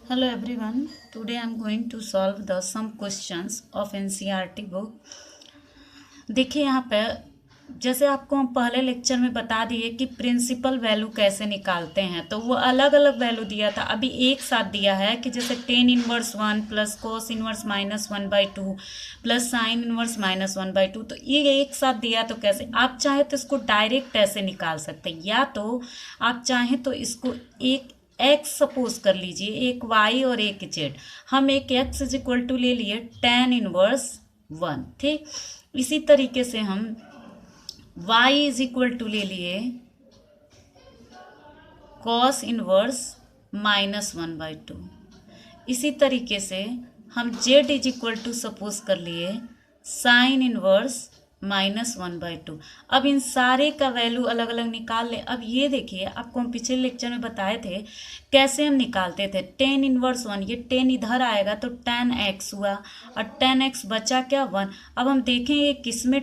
Hello everyone. Today I am going to solve the some questions of NCERT book. देखिए यहाँ पे जैसे आपको हम पहले लेक्चर में बता दिए कि प्रिंसिपल वैल्यू कैसे निकालते हैं, तो वो अलग अलग वैल्यू दिया था, अभी एक साथ दिया है कि जैसे tan inverse one plus cos inverse -1/2 plus sine inverse -1/2, तो ये एक साथ दिया। तो कैसे आप चाहे तो इसको डायरेक्ट ऐसे निकाल सकते हैं, या तो आप चाहें तो इसको एक एक्स सपोज कर लीजिए, एक वाई और एक जेड। हम एक एक्स इज इक्वल टू ले लिए टेन इनवर्स वन, ठीक। इसी तरीके से हम y इज इक्वल टू ले लिए कॉस इनवर्स -1/2। इसी तरीके से हम z is equal to suppose कर लिए साइन इनवर्स -1/2। अब इन सारे का वैल्यू अलग अलग निकाल लें। अब ये देखिए, आपको हम पिछले लेक्चर में बताए थे कैसे हम निकालते थे। टेन इनवर्स वन, ये टेन इधर आएगा तो टेन एक्स हुआ, और टेन एक्स बचा क्या, वन। अब हम देखेंगे किसमें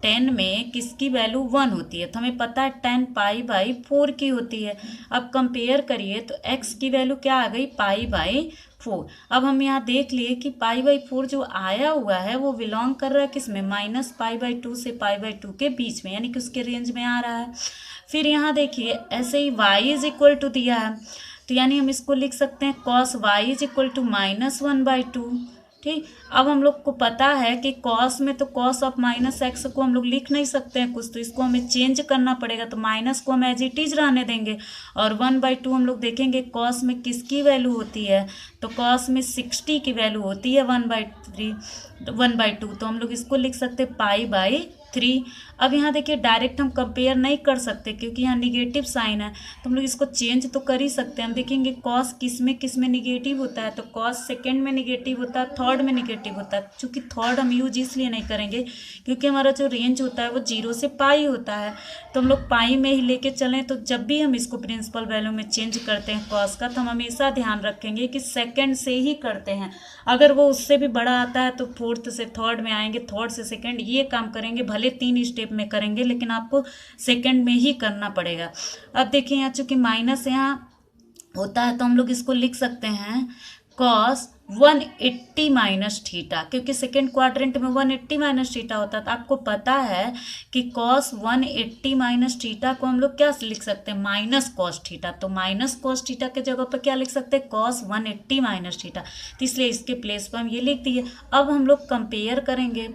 टेन में किसकी वैल्यू वन होती है, तो हमें पता है टेन पाई/4 की होती है। अब कंपेयर करिए तो एक्स की वैल्यू क्या आ गई, पाई/4। अब हम यहाँ देख लिए कि पाई/4 जो आया हुआ है वो बिलोंग कर रहा है किसमें, -पाई/2 से पाई/2 के बीच में, यानी कि उसके रेंज में आ रहा है। फिर यहाँ देखिए ऐसे ही y इज इक्वल टू दिया है, तो यानी हम इसको लिख सकते हैं cos y is equal to -1/2, ठीक। अब हम लोग को पता है कि कॉस में तो कॉस ऑफ -x को हम लोग लिख नहीं सकते हैं कुछ, तो इसको हमें चेंज करना पड़ेगा, तो माइनस को हम एज इट इज रहने देंगे। और 1/2 हम लोग देखेंगे कॉस में किसकी वैल्यू होती है, तो कॉस में 60 की वैल्यू होती है 1/2, तो हम लोग इसको लिख सकते पाई/3। अब यहाँ देखिए डायरेक्ट हम कंपेयर नहीं कर सकते क्योंकि यहाँ निगेटिव साइन है, तो हम लोग इसको चेंज तो कर ही सकते हैं। हम देखेंगे कॉस किस में निगेटिव होता है, तो कॉस सेकंड में निगेटिव होता है, थर्ड में निगेटिव होता है। चूँकि थर्ड हम यूज इसलिए नहीं करेंगे क्योंकि हमारा जो रेंज होता है वो 0 से पाई होता है, तो हम लोग पाई में ही लेके चलें। तो जब भी हम इसको प्रिंसिपल वैल्यू में चेंज करते हैं कॉस का, तो हम हमेशा ध्यान रखेंगे कि सेकेंड से ही करते हैं। अगर वो उससे भी बड़ा आता है तो फोर्थ से थर्ड में आएंगे, थर्ड से सेकेंड, ये काम करेंगे। भले 3 स्टेप में करेंगे लेकिन आपको सेकेंड में ही करना पड़ेगा। अब देखिए यहाँ चूंकि माइनस यहाँ होता है तो हम लोग इसको लिख सकते हैं कॉस 180 माइनस थीटा, क्योंकि सेकेंड क्वाड्रेंट में 180 माइनस थीटा होता है। तो आपको पता है कि कॉस 180 माइनस थीटा को हम लोग क्या लिख सकते हैं, माइनस कॉस थीटा। तो माइनस कॉस थीटा के जगह पर क्या लिख सकते हैं, कॉस 180 माइनस थीटा, तो इसलिए इसके प्लेस पर हम ये लिख दिए। अब हम लोग कंपेयर करेंगे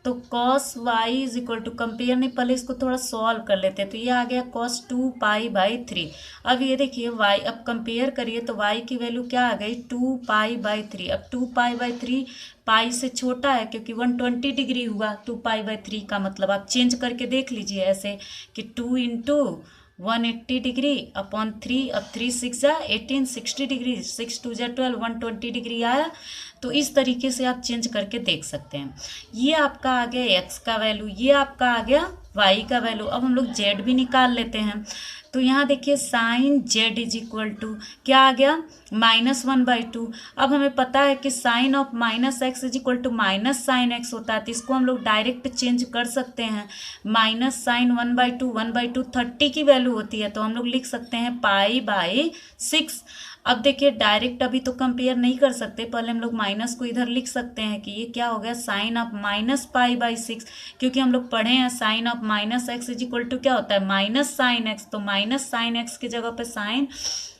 तो cos y is equal to, compare नहीं, पहले इसको थोड़ा सॉल्व कर लेते हैं। तो ये आ गया कॉस 2पाई/3। अब ये देखिए वाई, अब कंपेयर करिए तो वाई की वैल्यू क्या आ गई, 2पाई/3। अब 2पाई/3 पाई से छोटा है क्योंकि 120 डिग्री हुआ 2पाई/3 का, मतलब आप चेंज करके देख लीजिए ऐसे कि 2 इंटू 180 डिग्री अपॉन 3, अब 3 6 जा 18, 60 डिग्री, 6 2 जा 12, 120 डिग्री आया। तो इस तरीके से आप चेंज करके देख सकते हैं। ये आपका आ गया एक्स का वैल्यू, ये आपका आ गया वाई का वैल्यू। अब हम लोग जेड भी निकाल लेते हैं। तो यहाँ देखिए sine z is equal to क्या आ गया, -1/2। अब हमें पता है कि sine of -x is equal to minus sine x होता है, तो इसको हम लोग डायरेक्ट चेंज कर सकते हैं। माइनस साइन 1/2 30 की वैल्यू होती है, तो हम लोग लिख सकते हैं पाई/6। अब देखिए डायरेक्ट अभी तो कंपेयर नहीं कर सकते, पहले हम लोग माइनस को इधर लिख सकते हैं कि ये क्या हो गया, साइन ऑफ -पाई/6, क्योंकि हम लोग पढ़े हैं sine of -x is equal to क्या होता है, माइनस साइन एक्स। तो माइनस साइन एक्स की जगह पे साइन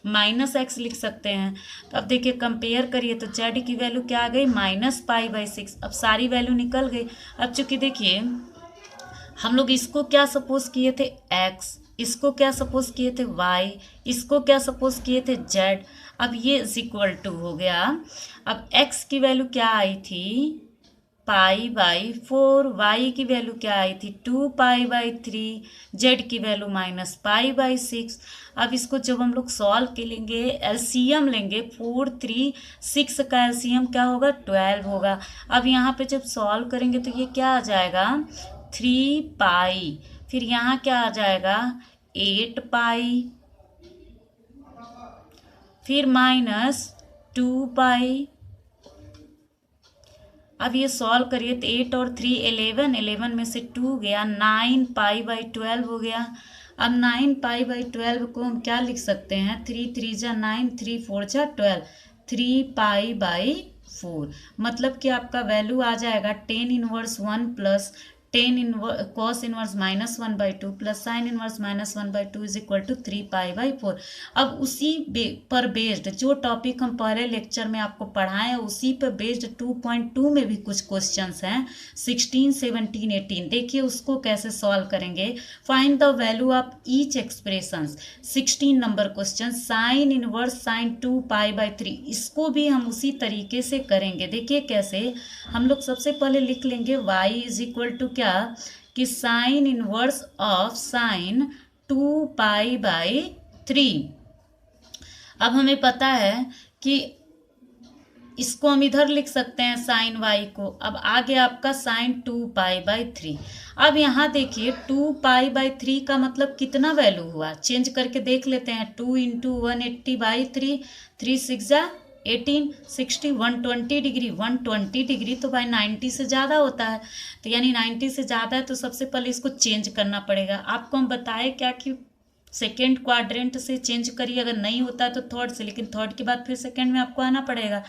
-x लिख सकते हैं। तो अब देखिए कंपेयर करिए तो जेड की वैल्यू क्या आ गई, -पाई/6। अब सारी वैल्यू निकल गई। अब चूंकि देखिए हम लोग इसको क्या सपोज किए थे, x, इसको क्या सपोज किए थे, y, इसको क्या सपोज किए थे, z। अब ये इज इक्वल टू हो गया। अब x की वैल्यू क्या आई थी, पाई/4, y की वैल्यू क्या आई थी, 2पाई/3, z की वैल्यू -पाई/6। अब इसको जब हम लोग सॉल्व के लेंगे, एलसीएम लेंगे, 4 3 6 का एलसीएम क्या होगा, 12 होगा। अब यहाँ पे जब सॉल्व करेंगे तो ये क्या आ जाएगा, 3पाई, फिर यहाँ क्या आ जाएगा 8पाई, फिर -2पाई। अब ये सॉल्व करिए तो 8 और 3 11, 11 में से 2 गया, 9पाई/12 हो गया। अब 9 पाई/12 को हम क्या लिख सकते हैं, 3 3 जा 9, 3 4 जा 12, 3 पाई/4। मतलब कि आपका वैल्यू आ जाएगा tan−1 plus cos inverse -1/2 plus sin inverse -1/2 is equal to 3 pi. अब उसी पर बेस्ड जो टॉपिक हम पहले लेक्चर में आपको पढ़ाए हैं उसी पर बेस्ड 2.2 में भी कुछ क्वेश्चंस हैं, 16, 17, 18। देखिए उसको कैसे सॉल्व करेंगे। Find the value of each expressions. 16 number question, sine inverse sine 2 पाई/3, इसको भी हम उसी तरीके से करेंगे। देखिए कैसे, हम लोग सबसे पहले लिख लेंगे y इज इक्वल टू क्या, कि साइन इनवर्स ऑफ साइन 2 पाई/3। अब हमें पता है कि इसको हम इधर लिख सकते हैं साइन y को। अब आगे आपका साइन 2 पाई/3। अब यहाँ देखिए 2 पाई/3 का मतलब कितना वैल्यू हुआ, चेंज करके देख लेते हैं। 2 × 180/3, 3 6 जा 18, 60, 120 डिग्री। 120 डिग्री तो भाई 90 से ज़्यादा होता है, तो यानी 90 से ज़्यादा है तो सबसे पहले इसको चेंज करना पड़ेगा। आपको हम बताए क्या कि सेकेंड क्वाड्रेंट से चेंज करिए, अगर नहीं होता है तो थर्ड से, लेकिन थर्ड के बाद फिर सेकेंड में आपको आना पड़ेगा।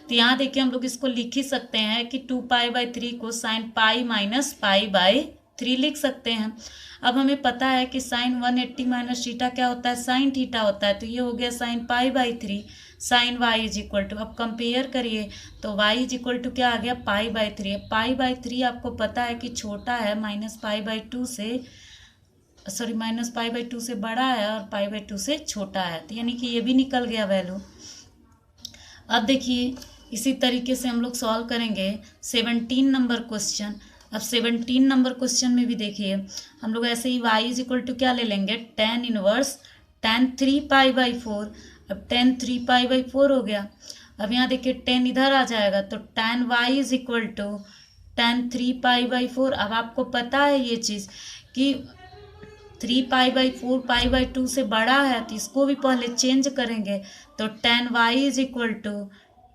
तो यहाँ देखिए हम लोग इसको लिख ही सकते हैं कि 2 पाई/3 को साइन पाई माइनस पाई/3 लिख सकते हैं। अब हमें पता है कि साइन 180 माइनस थीटा क्या होता है, साइन थीटा होता है, तो ये हो गया साइन पाई/3 sine y is equal to. अब कंपेयर करिए तो y इज इक्वल टू क्या आ गया, पाई/3। पाई/3 आपको पता है कि छोटा है -पाई/2 से, सॉरी -पाई/2 से बड़ा है और पाई/2 से छोटा है, तो यानी कि ये भी निकल गया वैल्यू। अब देखिए इसी तरीके से हम लोग सॉल्व करेंगे 17 नंबर क्वेश्चन। अब 17 नंबर क्वेश्चन में भी देखिए हम लोग ऐसे ही y इज इक्वल टू क्या ले लेंगे, tan इनवर्स tan 3 पाई/4। अब tan 3 पाई/4 हो गया। अब यहाँ देखिए tan इधर आ जाएगा तो tan y is equal to tan 3 pi. अब आपको पता है ये चीज़ कि 3 पाई/4 पाई/2 से बड़ा है, तो इसको भी पहले चेंज करेंगे। तो tan y is equal to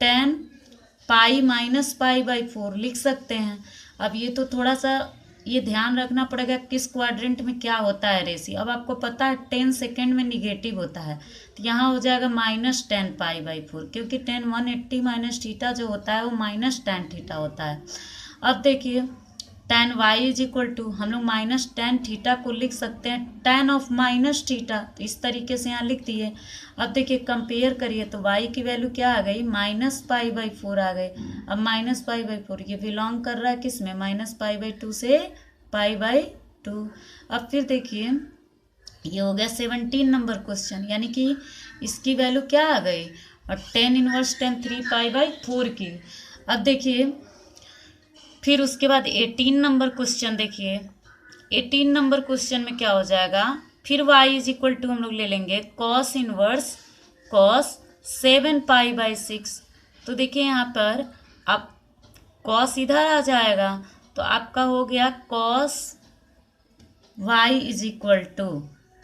tan pi minus pi लिख सकते हैं। अब ये तो थोड़ा सा ये ध्यान रखना पड़ेगा किस क्वाड्रेंट में क्या होता है रेशियो। अब आपको पता है 10 सेकेंड में निगेटिव होता है, तो यहाँ हो जाएगा -tan पाई/4, क्योंकि tan 180 माइनस थीटा जो होता है वो -tan थीटा होता है। अब देखिए tan y is equal to, हम लोग -tan थीटा को लिख सकते हैं tan ऑफ माइनस थीटा, तो इस तरीके से यहाँ लिख दिए। अब देखिए कंपेयर करिए तो y की वैल्यू क्या आ गई, -पाई/4 आ गई। अब -पाई/4 ये बिलोंग कर रहा है किस में, -पाई/2 से पाई/2। अब फिर देखिए ये हो गया 17 नंबर क्वेश्चन, यानी कि इसकी वैल्यू क्या आ गई, और tan इनवर्स tan 3 पाई/4 की। अब देखिए फिर उसके बाद 18 नंबर क्वेश्चन देखिए। 18 नंबर क्वेश्चन में क्या हो जाएगा, फिर y इज इक्वल टू हम लोग ले लेंगे cos इनवर्स cos 7 पाई/6। तो देखिए यहाँ पर अब cos इधर आ जाएगा तो आपका हो गया cos y is equal to,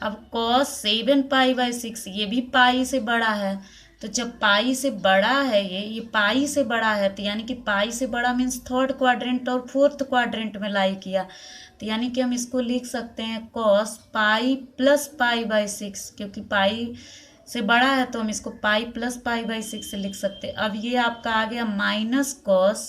अब cos 7 पाई/6 ये भी पाई से बड़ा है, तो जब पाई से बड़ा है ये पाई से बड़ा है, तो यानी कि पाई से बड़ा मीन्स थर्ड क्वाड्रेंट और फोर्थ क्वाड्रेंट में लाई किया, तो यानी कि हम इसको लिख सकते हैं cos पाई प्लस पाई/6, क्योंकि पाई से बड़ा है तो हम इसको पाई प्लस पाई/6 से लिख सकते हैं। अब ये आपका आ गया -cos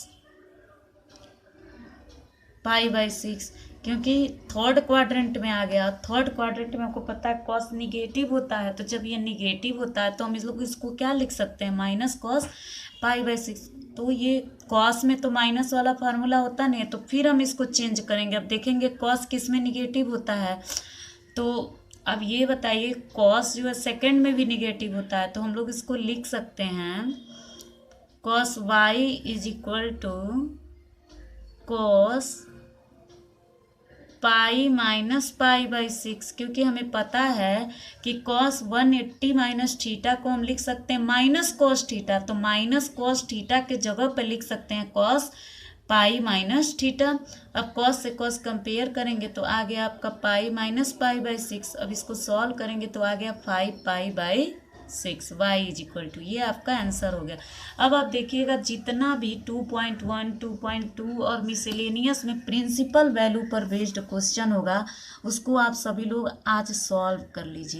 पाई/6, क्योंकि थर्ड क्वाड्रेंट में आ गया। थर्ड क्वाड्रेंट में आपको पता है cos निगेटिव होता है, तो जब ये निगेटिव होता है तो हम इस लोग इसको क्या लिख सकते हैं, -cos पाई/6। तो ये cos में तो माइनस वाला फार्मूला होता नहीं है, तो फिर हम इसको चेंज करेंगे। अब देखेंगे cos किस में निगेटिव होता है, तो अब ये बताइए cos जो है सेकेंड में भी निगेटिव होता है, तो हम लोग इसको लिख सकते हैं cos y is equal to cos pi minus pi, क्योंकि हमें पता है कि cos 180 माइनस थीटा को हम लिख सकते हैं -cos थीटा, तो -cos थीटा के जगह पर लिख सकते हैं cos पाई माइनस थीटा। अब cos से cos कंपेयर करेंगे तो आ गया आपका पाई माइनस पाई/6। अब इसको सॉल्व करेंगे तो आ गया 5 पाई/2। 6, y इज इक्वल टू, ये आपका आंसर हो गया। अब आप देखिएगा जितना भी 2.1, 2.2 और मिसलेनियस में प्रिंसिपल वैल्यू पर बेस्ड क्वेश्चन होगा उसको आप सभी लोग आज सॉल्व कर लीजिए।